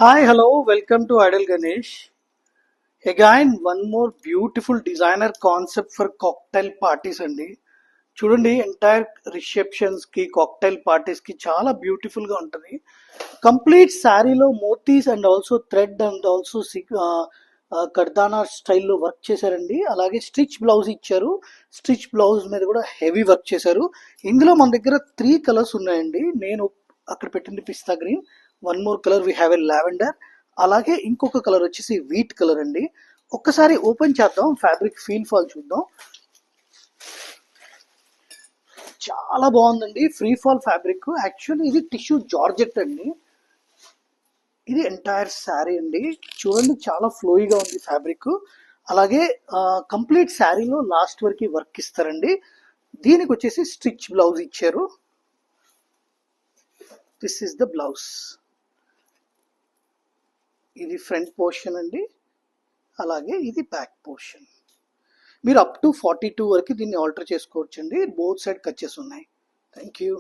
Hi, hello, welcome to Idle Ganesh. Again, one more beautiful designer concept for cocktail parties అండి. చూడండి entire receptions కి cocktail parties కి చాలా beautiful గా ఉంటుంది. కంప్లీట్ శారీలో మోతీస్ and also thread and also కర్దానా స్టైల్లో వర్క్ చేశారండి. అలాగే స్టిచ్ బ్లౌజ్ ఇచ్చారు. స్టిచ్ బ్లౌజ్ మీద కూడా హెవీ వర్క్ చేశారు. ఇందులో మన దగ్గర 3 కలర్స్ ఉన్నాయండి. నేను అక్కడ పెట్టింది pista green, one more colour we have a lavender, అలాగే ఇంకొక కలర్ వచ్చేసి వీట్ కలర్ అండి. ఒక్కసారి ఓపెన్ చేద్దాం, ఫ్యాబ్రిక్ ఫీల్ ఫాల్ చూద్దాం. చాలా బాగుందండి. ఫ్రీ ఫాల్ ఫ్యాబ్రిక్, యాక్చువల్లీ ఇది టిష్యూ జార్జెట్ అండి. ఇది ఎంటైర్ శారీ అండి. చూడండి చాలా ఫ్లోయిగా ఉంది ఫ్యాబ్రిక్. అలాగే కంప్లీట్ శారీలో లాస్ట్ వరకు వర్క్ ఇస్తారండి. దీనికి వచ్చేసి స్టిచ్ బ్లౌజ్ ఇచ్చారు. This is the blouse. ఇది ఫ్రంట్ పోర్షన్ అండి. అలాగే ఇది బ్యాక్ పోర్షన్. మీరు అప్ టు 42 వరకు దీన్ని ఆల్టర్ చేసుకోవచ్చండి. బోత్ సైడ్ కచ్చెస్ ఉన్నాయి. Thank you.